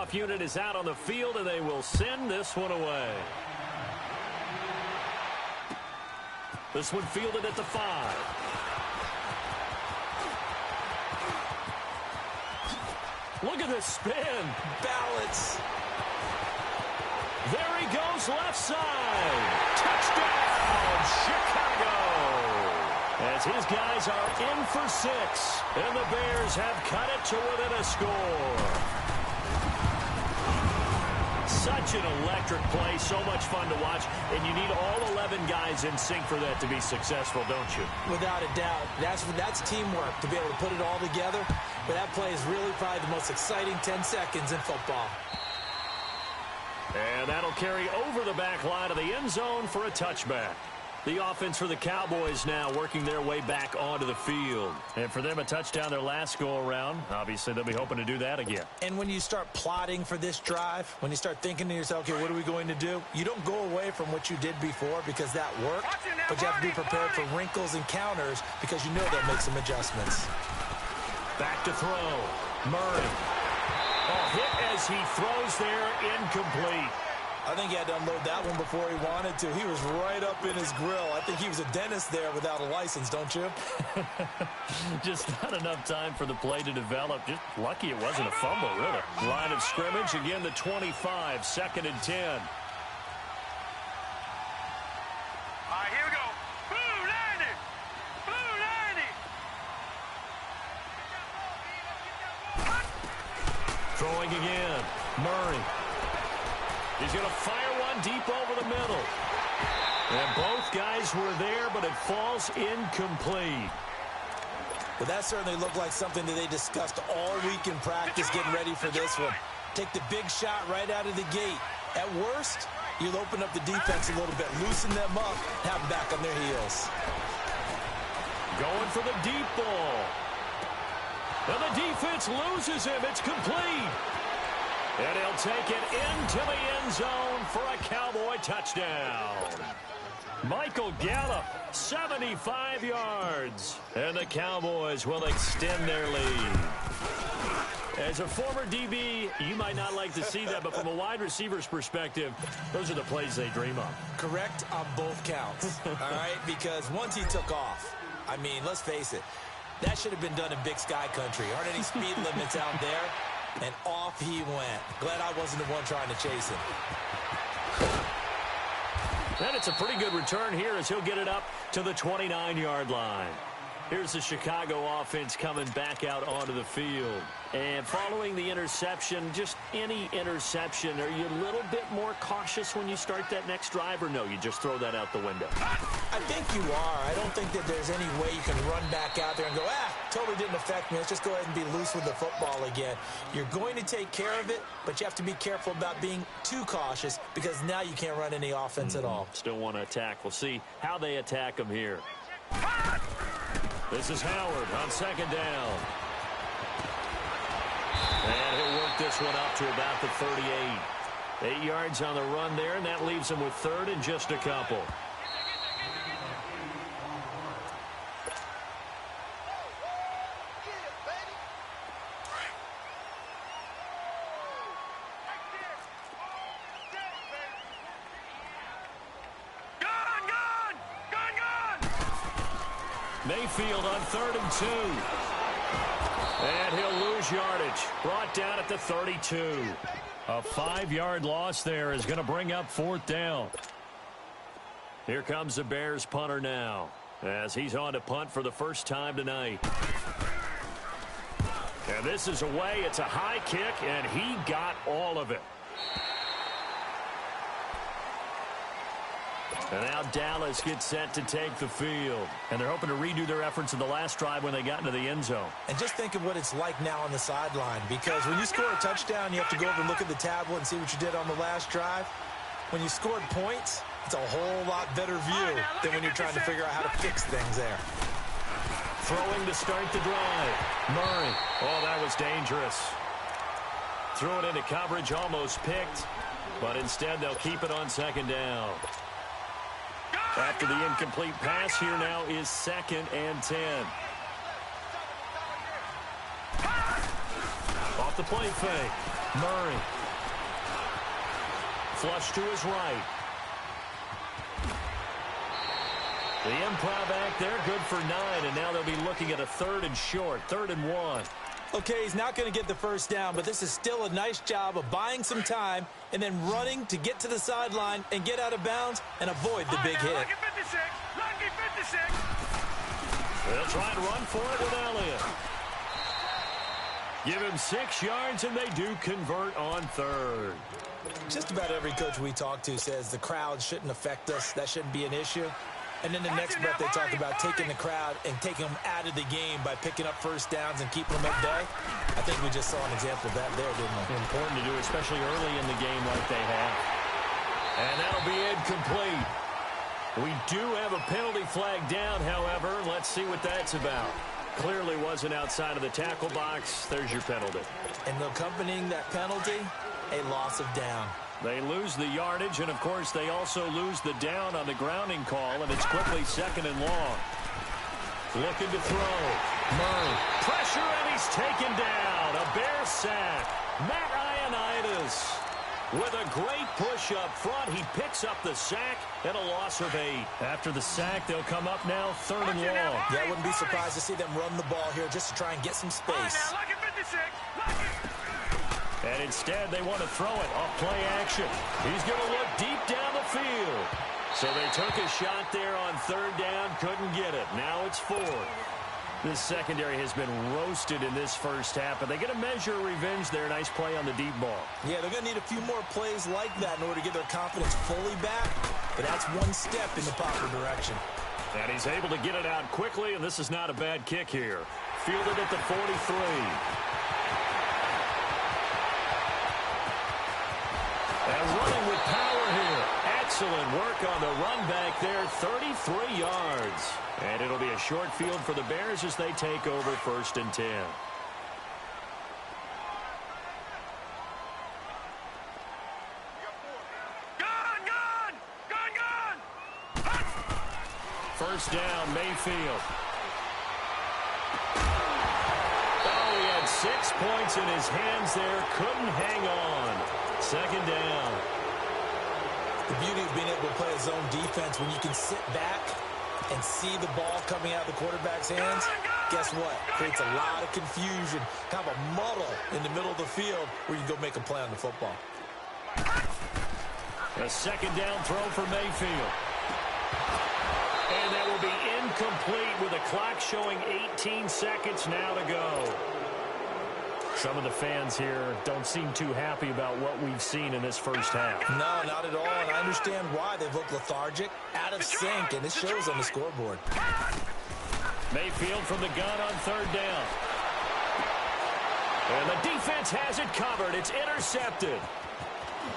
kickoff unit is out on the field, and they will send this one away. This one fielded at the 5. Look at this spin. Balance. There he goes, left side. Touchdown, Chicago. As his guys are in for 6, and the Bears have cut it to within a score. Such an electric play, so much fun to watch, and you need all 11 guys in sync for that to be successful, don't you? Without a doubt. That's teamwork, to be able to put it all together. But that play is really probably the most exciting 10 seconds in football. And that'll carry over the back line of the end zone for a touchback. The offense for the Cowboys now working their way back onto the field. And for them, a touchdown their last go-around. Obviously, they'll be hoping to do that again. And when you start plotting for this drive, when you start thinking to yourself, okay, what are we going to do? You don't go away from what you did before because that worked. But you have to be prepared for wrinkles and counters because you know they'll make some adjustments. Back to throw. Murray. Oh, hit as he throws there, incomplete. I think he had to unload that one before he wanted to. He was right up in his grill. I think he was a dentist there without a license, don't you? Just not enough time for the play to develop. Just lucky it wasn't a fumble, really. Line of scrimmage, again the 25, 2nd and 10. All right, here we go. Blue 90. Blue 90. Throwing again. Murray. He's going to fire one deep over the middle. And both guys were there, but it falls incomplete. Well, that certainly looked like something that they discussed all week in practice getting ready for this one. Take the big shot right out of the gate. At worst, you'll open up the defense a little bit, loosen them up, have them back on their heels. Going for the deep ball. And the defense loses him. It's complete. And he'll take it into the end zone for a Cowboy touchdown. Michael Gallup, 75 yards. And the Cowboys will extend their lead. As a former DB, you might not like to see that, but from a wide receiver's perspective, those are the plays they dream of. Correct on both counts, all right? Because once he took off, I mean, let's face it, that should have been done in Big Sky Country. Aren't any speed limits out there? And off he went. Glad I wasn't the one trying to chase him. And it's a pretty good return here as he'll get it up to the 29-yard line. Here's the Chicago offense coming back out onto the field. And following the interception, just any interception, are you a little bit more cautious when you start that next drive, or no, you just throw that out the window? I think you are. I don't think that there's any way you can run back out there and go, totally didn't affect me. Let's just go ahead and be loose with the football again. You're going to take care of it, but you have to be careful about being too cautious because now you can't run any offense at all. Still want to attack. We'll see how they attack them here. This is Howard on 2nd down. And he'll work this one up to about the 38. 8 yards on the run there, and that leaves him with 3rd and just a couple. Mayfield on 3rd and 2. And he'll lose yardage. Brought down at the 32. A 5-yard loss there is going to bring up 4th down. Here comes the Bears punter now, as he's on to punt for the first time tonight. And this is away. It's a high kick, and he got all of it. And now Dallas gets set to take the field. And they're hoping to redo their efforts in the last drive when they got into the end zone. And just think of what it's like now on the sideline. Because when you score a touchdown, you have to go over and look at the tablet and see what you did on the last drive. When you scored points, it's a whole lot better view than when you're trying to figure out how to fix things there. Throwing to start the drive. Murray. Oh, that was dangerous. Threw it into coverage, almost picked. But instead, they'll keep it on 2nd down. After the incomplete pass, here now is 2nd and 10. Off the play fake. Murray. Flush to his right. The improv act there, good for 9, and now they'll be looking at a 3rd and short, 3rd and 1. Okay, he's not going to get the first down, but this is still a nice job of buying some time and then running to get to the sideline and get out of bounds and avoid the big hit. Lucky 56. Lucky 56. They'll try and run for it with Elliott. Give him 6 yards, and they do convert on 3rd. Just about every coach we talk to says the crowd shouldn't affect us. That shouldn't be an issue. And then the next breath they talk about taking the crowd and taking them out of the game by picking up first downs and keeping them at bay. I think we just saw an example of that there, didn't we? Important to do, especially early in the game like they have. And that'll be incomplete. We do have a penalty flag down, however. Let's see what that's about. Clearly wasn't outside of the tackle box. There's your penalty. And accompanying that penalty, a loss of down. They lose the yardage, and, of course, they also lose the down on the grounding call, and it's quickly 2nd and long. Looking to throw. Murray. Pressure, and he's taken down. A Bear sack. Matt Ioannidis with a great push up front. He picks up the sack and a loss of 8. After the sack, they'll come up now 3rd and long. Yeah, I wouldn't be surprised to see them run the ball here just to try and get some space. Lucky 56. Lucky. And instead, they want to throw it off play action. He's going to look deep down the field. So they took a shot there on 3rd down, couldn't get it. Now it's 4th. This secondary has been roasted in this first half, but they get a measure of revenge there. Nice play on the deep ball. Yeah, they're going to need a few more plays like that in order to get their confidence fully back, but that's one step in the proper direction. And he's able to get it out quickly, and this is not a bad kick here. Fielded at the 43. And running with power here. Excellent work on the run back there, 33 yards. And it'll be a short field for the Bears as they take over 1st and 10. Gone. 1st down, Mayfield. Oh, he had 6 points in his hands there. Couldn't hang on. 2nd down. The beauty of being able to play a zone defense when you can sit back and see the ball coming out of the quarterback's hands, guess what? Creates a lot of confusion, kind of a muddle in the middle of the field where you can go make a play on the football. A 2nd down throw for Mayfield. And that will be incomplete with the clock showing 18 seconds now to go. Some of the fans here don't seem too happy about what we've seen in this first half. No, not at all, and I understand why. They've looked lethargic, out of sync, and it shows on the scoreboard. Mayfield from the gun on 3rd down. And the defense has it covered. It's intercepted.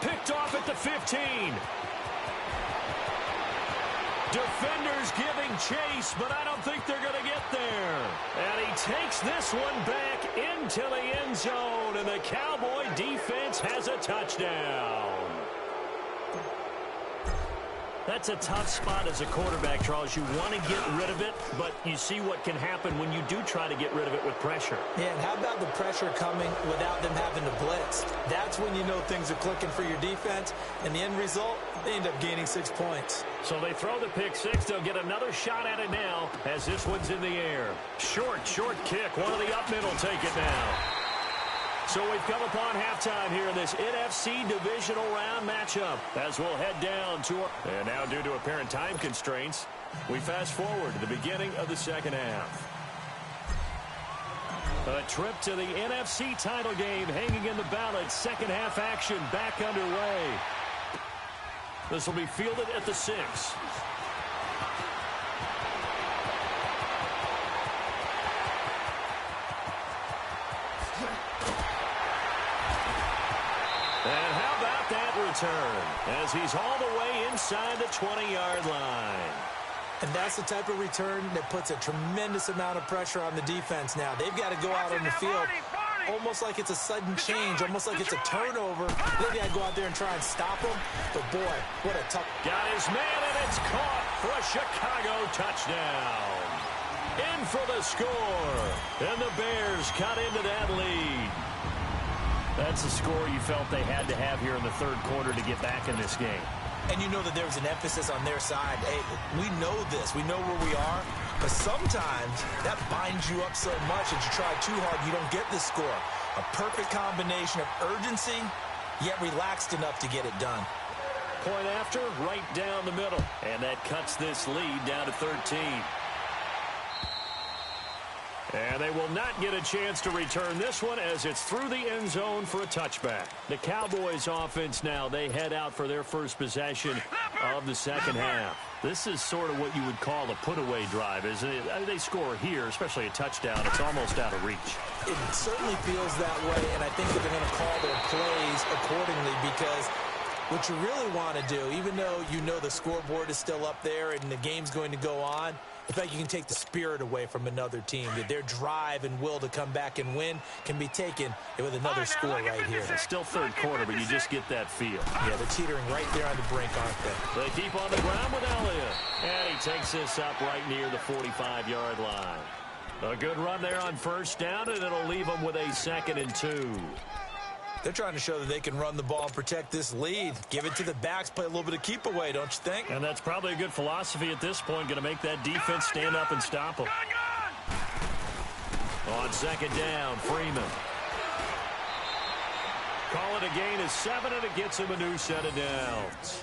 Picked off at the 15. Defenders giving chase, but I don't think they're going to get there. And he takes this one back into the end zone, and the Cowboy defense has a touchdown. That's a tough spot as a quarterback, Charles. You want to get rid of it, but you see what can happen when you do try to get rid of it with pressure. Yeah, and how about the pressure coming without them having to blitz? That's when you know things are clicking for your defense, and the end result, they end up gaining 6 points. So they throw the pick six. They'll get another shot at it now as this one's in the air. Short kick. One of the up mid will take it now. So we've come upon halftime here in this NFC divisional round matchup as we'll head down to and now due to apparent time constraints, we fast forward to the beginning of the second half. A trip to the NFC title game hanging in the balance. Second half action back underway. This will be fielded at the 6. And how about that return as he's all the way inside the 20-yard line. And that's the type of return that puts a tremendous amount of pressure on the defense now. They've got to go out on the field almost like it's a sudden change, almost like it's a turnover. They've got to go out there and try and stop them. But, boy, what a tough... Got his man, and it's caught for a Chicago touchdown. In for the score. And the Bears cut into that lead. That's the score you felt they had to have here in the third quarter to get back in this game. And you know that there was an emphasis on their side. Hey, we know this. We know where we are. But sometimes that binds you up so much that you try too hard, you don't get this score. A perfect combination of urgency, yet relaxed enough to get it done. Point after, right down the middle. And that cuts this lead down to 13. And they will not get a chance to return this one as it's through the end zone for a touchback. The Cowboys offense now, they head out for their first possession of the second half. This is sort of what you would call a put-away drive, isn't it? I mean, they score here, especially a touchdown. It's almost out of reach. It certainly feels that way, and I think that they're going to call their plays accordingly because what you really want to do, even though you know the scoreboard is still up there and the game's going to go on, in fact, you can take the spirit away from another team. Their drive and will to come back and win can be taken with another score right here. It's still third quarter, but you just get that feel. Yeah, they're teetering right there on the brink, aren't they? They keep on the ground with Elliott. And he takes this up right near the 45-yard line. A good run there on first down, and it'll leave them with a 2nd and 2. They're trying to show that they can run the ball and protect this lead. Give it to the backs, play a little bit of keep away, don't you think? And that's probably a good philosophy at this point, going to make that defense stand up and stop them. On second down, Freeman. Call it a gain of 7, and it gets him a new set of downs.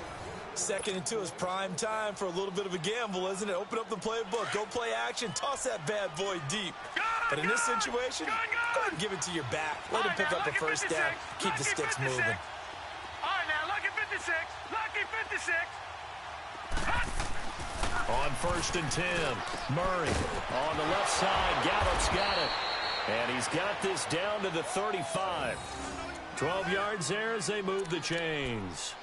2nd and 2 is prime time for a little bit of a gamble, isn't it? Open up the playbook, go play action, toss that bad boy deep. But in this situation, go ahead and give it to your back. Let him pick up a first down. Keep the sticks moving. All right, now, lucky 56. Lucky 56. On 1st and 10, Murray on the left side. Gallup's got it. And he's got this down to the 35. 12 yards there as they move the chains.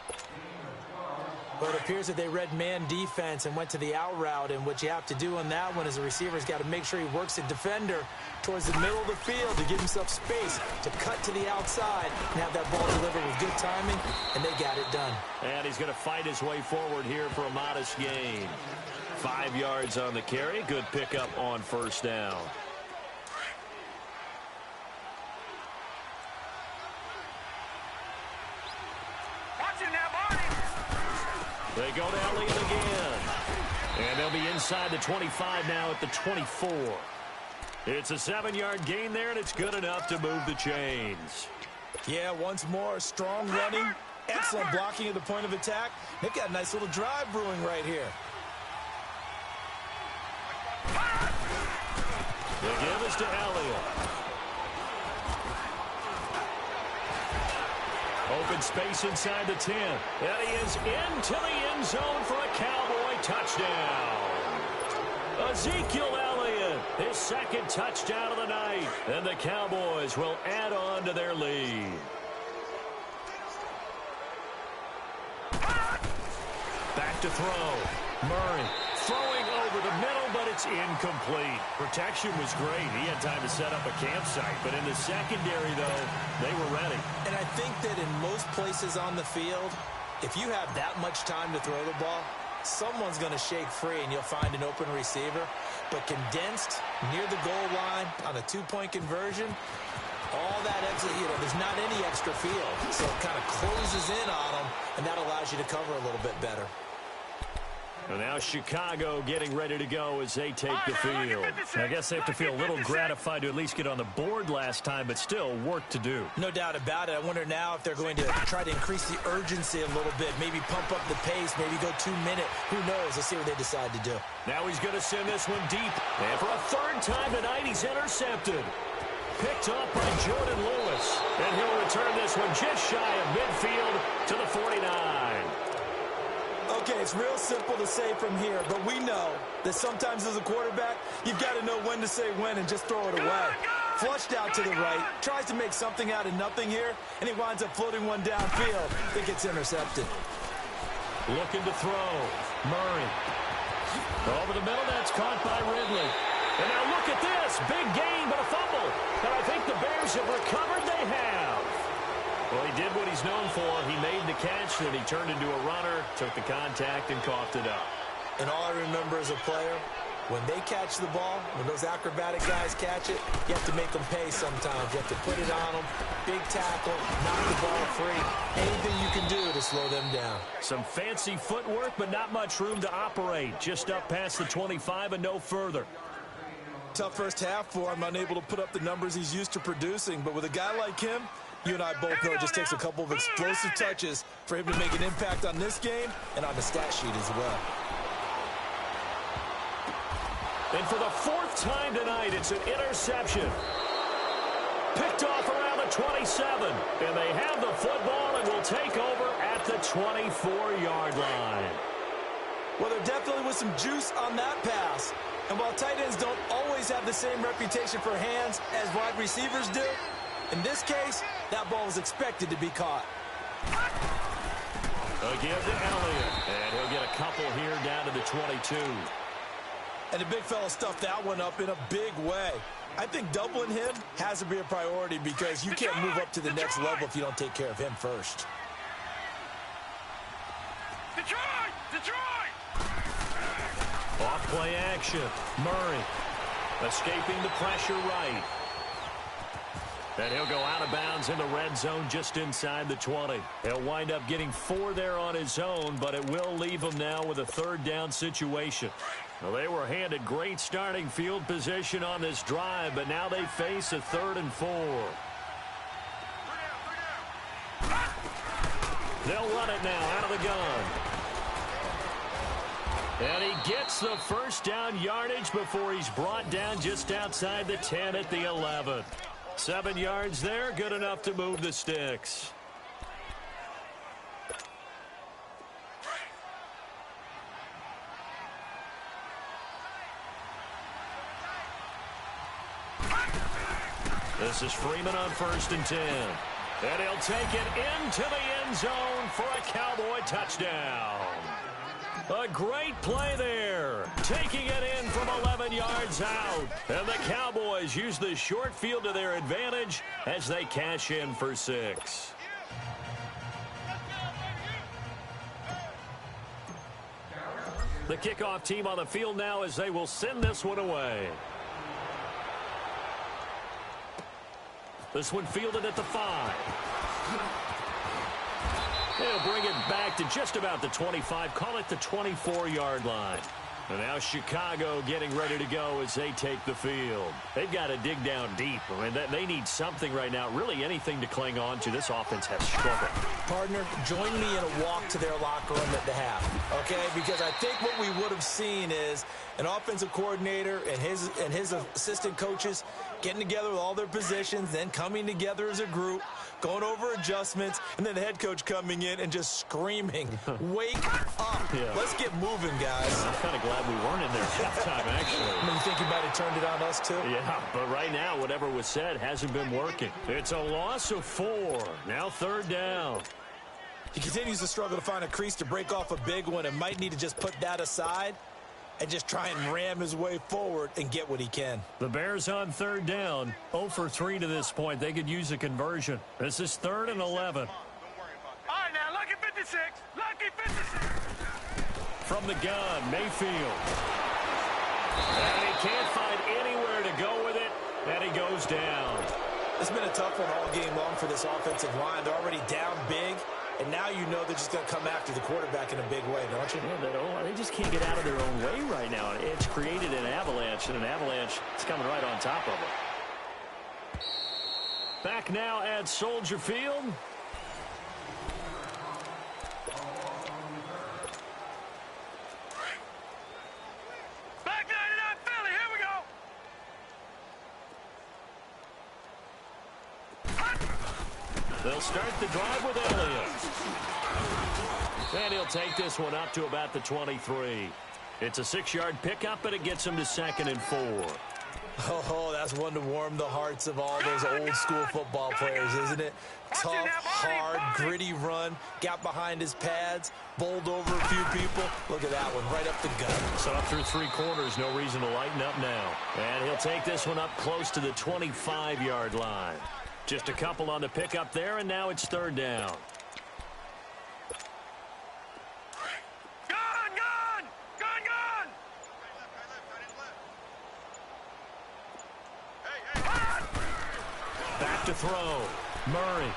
Well, it appears that they read man defense and went to the out route, and what you have to do on that one is the receiver's got to make sure he works the defender towards the middle of the field to give himself space to cut to the outside and have that ball delivered with good timing, and they got it done. And he's going to fight his way forward here for a modest gain. 5 yards on the carry. Good pickup on first down. They go to Elliott again. And they'll be inside the 25 now at the 24. It's a 7-yard gain there, and it's good enough to move the chains. Yeah, once more, strong running, excellent blocking at the point of attack. They've got a nice little drive brewing right here. The give is to Elliott. Open space inside the 10. And he is into the end zone for a Cowboy touchdown. Ezekiel Elliott, his 2nd touchdown of the night. And the Cowboys will add on to their lead. Back to throw. Murray throwing over the middle, but it's incomplete. Protection was great. He had time to set up a campsite, but in the secondary, though, they were ready. And I think that in most places on the field, if you have that much time to throw the ball, someone's going to shake free and you'll find an open receiver. But condensed near the goal line on a 2-point conversion, all that extra, there's not any extra field. So it kind of closes in on them, and that allows you to cover a little bit better. And now Chicago getting ready to go as they take the field. I guess they have to feel a little gratified to at least get on the board last time, but still work to do. No doubt about it. I wonder now if they're going to try to increase the urgency a little bit, maybe pump up the pace, maybe go 2-minute. Who knows? Let's see what they decide to do. Now he's going to send this one deep. And for a 3rd time tonight, he's intercepted. Picked up by Jordan Lewis. And he'll return this one just shy of midfield to the 49. Okay, it's real simple to say from here, but we know that sometimes as a quarterback, you've got to know when to say when and just throw it away. Flushed out to the right, tries to make something out of nothing here, and he winds up floating one downfield that gets intercepted. Looking to throw. Murray. Over the middle, that's caught by Ridley. And now look at this. Big gain, but a fumble. And I think the Bears have recovered. They have. Well, he did what he's known for. He made the catch, then he turned into a runner, took the contact, and coughed it up. And all I remember as a player, When they catch the ball, when those acrobatic guys catch it, you have to make them pay sometimes. You have to put it on them. Big tackle, knock the ball free. Anything you can do to slow them down. Some fancy footwork, but not much room to operate. Just up past the 25 and no further. Tough first half for him, unable to put up the numbers he's used to producing. But with a guy like him, you and I both know it just takes a couple of explosive touches for him to make an impact on this game and on the stat sheet as well. And for the fourth time tonight, it's an interception. Picked off around the 27. And they have the football and will take over at the 24-yard line. Well, there definitely was some juice on that pass. And while tight ends don't always have the same reputation for hands as wide receivers do, in this case, that ball was expected to be caught. A give to Elliott. And he'll get a couple here down to the 22. And the big fella stuffed that one up in a big way. I think doubling him has to be a priority because you can't move up to the next level if you don't take care of him first. Detroit! Detroit! Off-play action. Murray escaping the pressure right. And he'll go out of bounds in the red zone just inside the 20. He'll wind up getting 4 there on his own, but it will leave him now with a third down situation. Well, they were handed great starting field position on this drive, but now they face a 3rd and 4. They'll run it now out of the gun. And he gets the first down yardage before he's brought down just outside the 10 at the 11. 7 yards there, good enough to move the sticks. This is Freeman on 1st and 10. And he'll take it into the end zone for a Cowboy touchdown. A great play there. Taking it in from 11 yards out. And the Cowboys use the short field to their advantage as they cash in for 6. The kickoff team on the field now as they will send this one away. This one fielded at the 5. They'll bring it back to just about the 25. Call it the 24-yard line. And now Chicago getting ready to go as they take the field. They've got to dig down deep. I mean, they need something right now, really anything to cling on to. This offense has struggled. Partner, join me in a walk to their locker room at the half, okay? Because I think what we would have seen is an offensive coordinator and his assistant coaches getting together with all their positions, then coming together as a group, going over adjustments, and then the head coach coming in and just screaming, wake up. Yeah. Let's get moving, guys. I'm kind of glad we weren't in there halftime, actually. I mean, you think you might have turned it on us, too? Yeah, but right now, whatever was said hasn't been working. It's a loss of 4. Now 3rd down. He continues to struggle to find a crease to break off a big one and might need to just put that aside and just try and ram his way forward and get what he can. The Bears on 3rd down. 0 for 3 to this point. They could use a conversion. This is 3rd and 11. All right, now, lucky 56. Lucky 56. From the gun, Mayfield. And he can't find anywhere to go with it, and he goes down. It's been a tough one all game long for this offensive line. They're already down big. And now you know they're just going to come after the quarterback in a big way, don't you? Yeah, they just can't get out of their own way right now. It's created an avalanche, and an avalanche is coming right on top of them. Back now at Soldier Field. Back 99 Philly, here we go. They'll start the drive with Elliott. And he'll take this one up to about the 23. It's a 6-yard pickup, but it gets him to 2nd and 4. Oh, that's one to warm the hearts of all those old-school football players, isn't it? Tough, hard, gritty run, got behind his pads, bowled over a few people. Look at that one, right up the gut. So up through 3 quarters, no reason to lighten up now. And he'll take this one up close to the 25-yard line. Just a couple on the pickup there, and now it's 3rd down. back to throw. Murray.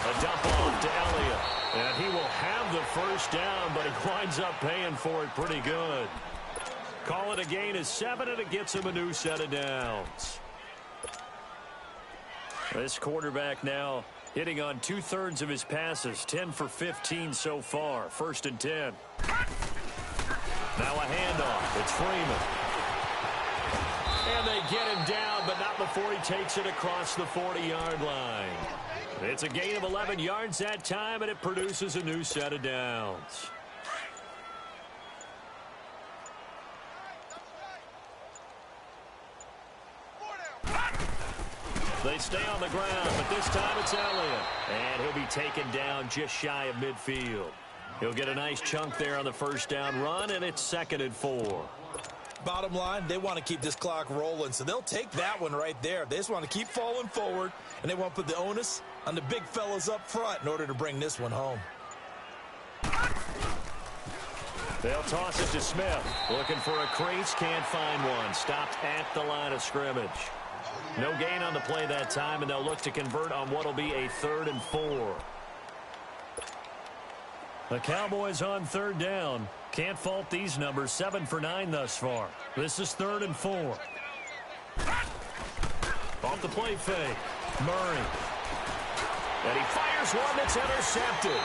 A dump off to Elliott. And he will have the first down, but he winds up paying for it pretty good. Call it a gain of 7, and it gets him a new set of downs. This quarterback now hitting on 2/3 of his passes, 10 for 15 so far. 1st and 10. Now a handoff. It's Freeman. And they get him down, but not before he takes it across the 40-yard line. It's a gain of 11 yards that time, and it produces a new set of downs. They stay on the ground, but this time it's Elliott. And he'll be taken down just shy of midfield. He'll get a nice chunk there on the first down run, and it's 2nd and 4. Bottom line, they want to keep this clock rolling, so they'll take that one right there. They just want to keep falling forward, and they want to put the onus on the big fellas up front in order to bring this one home. They'll toss it to Smith. Looking for a crease, can't find one. Stopped at the line of scrimmage. No gain on the play that time, and they'll look to convert on what will be a 3rd and 4. The Cowboys on 3rd down. Can't fault these numbers. 7 for 9 thus far. This is 3rd and 4. Off the play fake. Murray. And he fires one that's intercepted.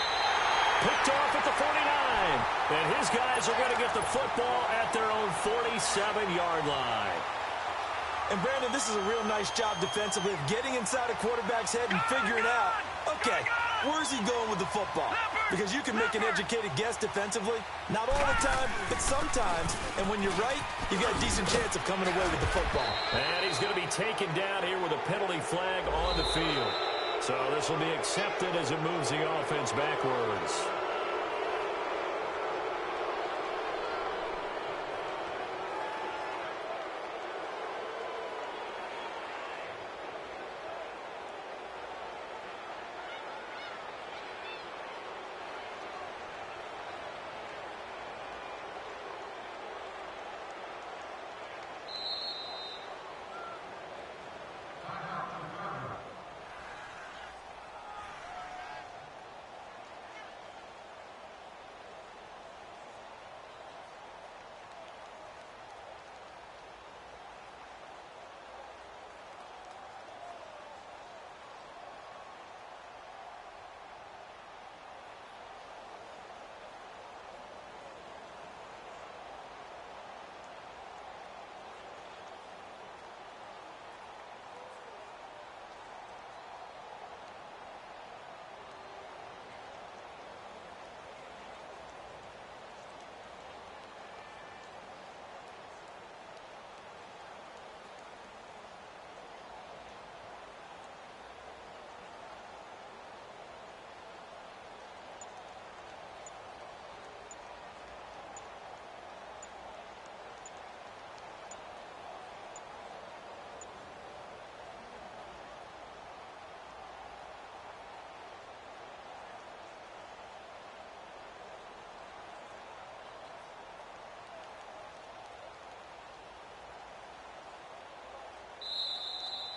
Picked off at the 49. And his guys are going to get the football at their own 47-yard line. And, Brandon, this is a real nice job defensively of getting inside a quarterback's head and figuring out, okay, where's he going with the football? Because you can make an educated guess defensively. Not all the time, but sometimes. And when you're right, you've got a decent chance of coming away with the football. And he's going to be taken down here with a penalty flag on the field. So this will be accepted as it moves the offense backwards.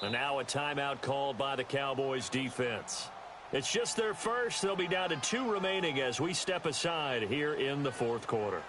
And now a timeout called by the Cowboys defense. It's just their first. They'll be down to 2 remaining as we step aside here in the 4th quarter.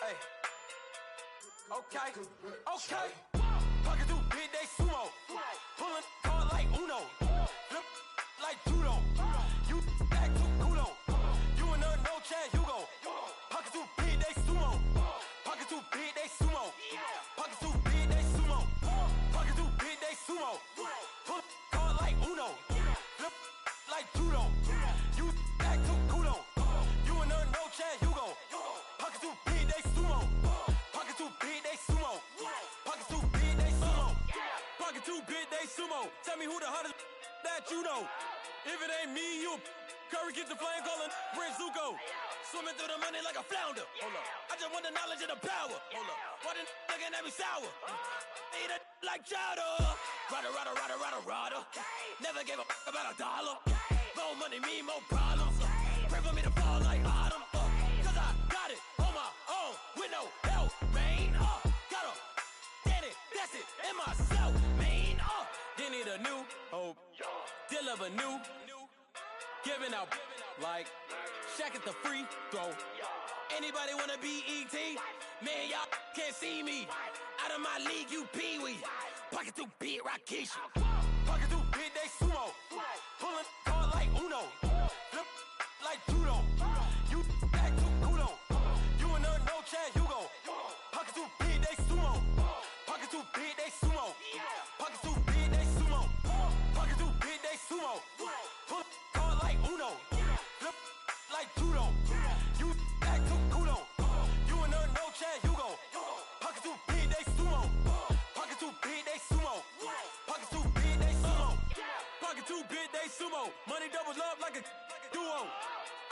Hey. Okay. Pocket through big day sumo. Pulling hard like Uno. Flip like judo. You act too kudo. You and her no Chad Hugo. Pocket through big day sumo. Pocket through big day sumo. Pocket through big day sumo. Pocket through big day sumo. Pull hard like Uno. Flip like judo. You act too kudo. You and her no Chad Hugo. Pocket through big day sumo. Pocket through big day sumo. Pocket through big day sumo. Pocket through big day sumo. Tell me who the hottest that you know. If it ain't me, you Curry gets the flame calling Prince Zuko. Swimming through the money like a flounder. Hold up. I just want the knowledge and the power. Hold up. Why the looking at me sour? Eat it like chowder. Rada. Never gave a about a dollar. More money mean more problems. Pray for me to fall like autumn. Cause I got it on my own with no help, man. Gotta get it, that's it, in myself, man. They need a new hope. Deal of a new. Giving out like Shaq at the free throw. Anybody wanna be E.T.? Man, y'all can't see me. Out of my league, you pee-wee. Pocket through big Rakishi. Pocket through big day sumo. Pulling hard like Uno. Flip like judo. You act too kudo. You and her no Chad Hugo. Pocket through big day sumo. Pocket through big day sumo. Pocket through big day sumo. Pocket through big day sumo. Pull hard like Uno. Flip like judo. You act too kudo. You and her no Chad Hugo. Pocket through big day sumo. Pocket through big day sumo. Pocket through big day sumo. Pocket through big day sumo. Money doubles up like a duo.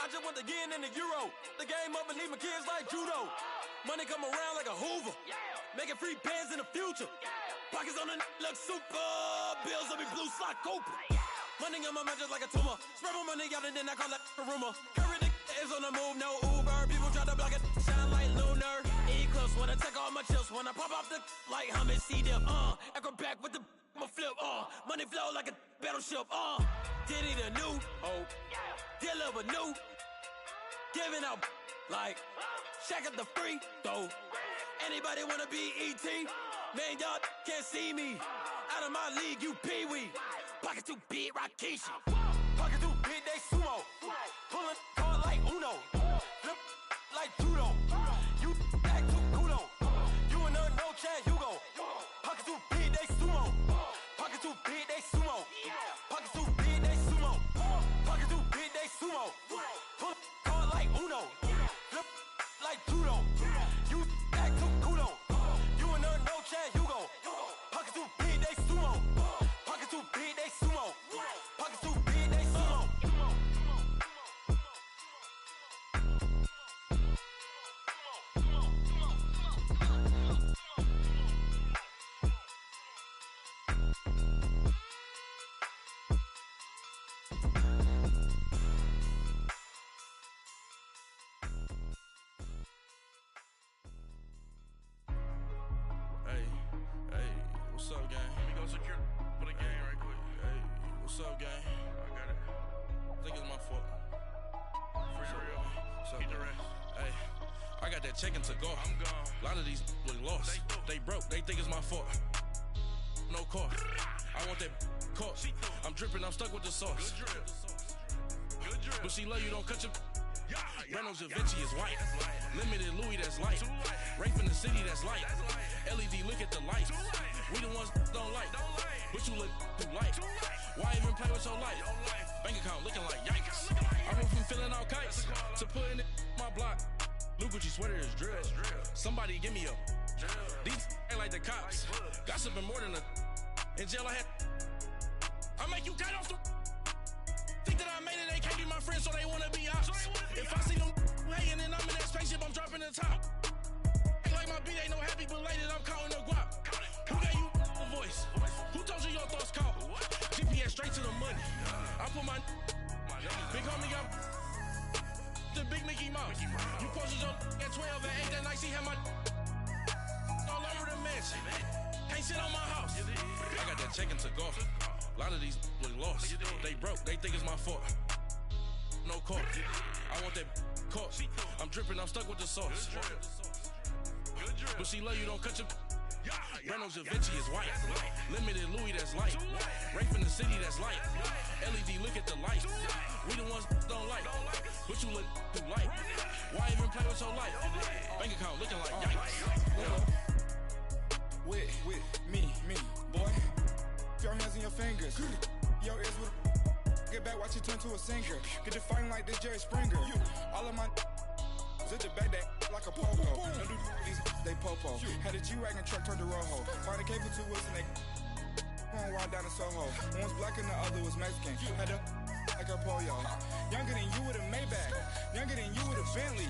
I just want the yen and the euro. The game up and leave my kids like judo. Money come around like a Hoover. Making free bands in the future. Pockets on the look super. Bills on me blue slot Cooper. Money on my mind just like a tumor. Spread my money out and then I call that a rumor. Curry is on the move, no Uber. People try to block it, shine like lunar. Eclipse wanna take all my chips. When I pop off the like Hummus C-dip. Acrobat with the my flip. Money flow like a battleship. Did it a new hope. Deal of a new. Giving out like Shaq at the free throw. Anybody wanna be E.T.? Man, y'all can't see me. Out of my league, you pee-wee. Pocket too big, Rakishi. Pocket too big, they sumo. Pulling hard like Uno. Flip like judo. You act too kudo. You and her no Chad Hugo. Pocket too big, they sumo. Pocket too big, they sumo. Pocket too big, they sumo. Pocket too big, they sumo. Pull hard like Uno. Flip like judo. You act too kudo. You and her no Chad Hugo. Pocket too big, they sumo. Pocket too big, they sumo. Pocket too big, they sumo. Hey, what's up, gang? Let me go secure for the game right quick. Hey, what's up, gang? I got it. I think it's my fault. For real. What's up, Keep the gang? rest. Hey, I got that check to go. I'm gone. A lot of these look lost. They broke. They think it's my fault. No car. I want that car. I'm dripping. I'm stuck with the sauce. Good drip. Good drip. But she love you. Don't cut your. Yeah. Reynolds Da Vinci is white. That's light. Limited Louis, that's light. Too light. Rafe in the city, that's light. That's light. LED, look at the lights. Too light. We the ones don't like. Don't like. But you look too light. Too light. Why even play with your life? Your life. Bank account looking like yikes. Looking like I went from filling out kites That's a call. to putting it in my block. Blue Gucci sweater is drill. That's drill. Somebody give me a. Drill. These ain't like the cops. Like bugs. Gossiping more than a. In jail I had. I make you cut off the. Think that I made it, they can't be my friends, so they wanna be ops. If I see them hanging and I'm in that spaceship, I'm dropping the top. Ain't like my beat ain't no happy belated, I'm counting the guap. Who gave you a voice? Who told you your thoughts count? GPS straight to the money. I put my big homie got the big Mickey Mouse. You posted your at 12 and 8 that night, she had my all over the mess. mansion. Can't sit on my house. I got that check and took off. A lot of these look lost. They broke, they think it's my fault. No court. I want that caught. I'm dripping, I'm stuck with the sauce. But she love you, don't cut your. Breno Javinci is white. Limited Louis, that's light. Rape in the city, that's light. LED, look at the light. We the ones don't like. But you look too light. Why even play with your life? Bank account looking like yikes. With me, boy. Your hands and your fingers. Your ears with get back, watch you turn to a singer. Get to fighting like this Jerry Springer. All of my at the back that like a popo. Don't do these they popo. Had a G-Wagon truck turned to Rojo. Find a cable to us and they going wild down in Soho. One was black and the other was Mexican. Had a like a pollo. Younger than you with a Maybach. Younger than you with a Bentley.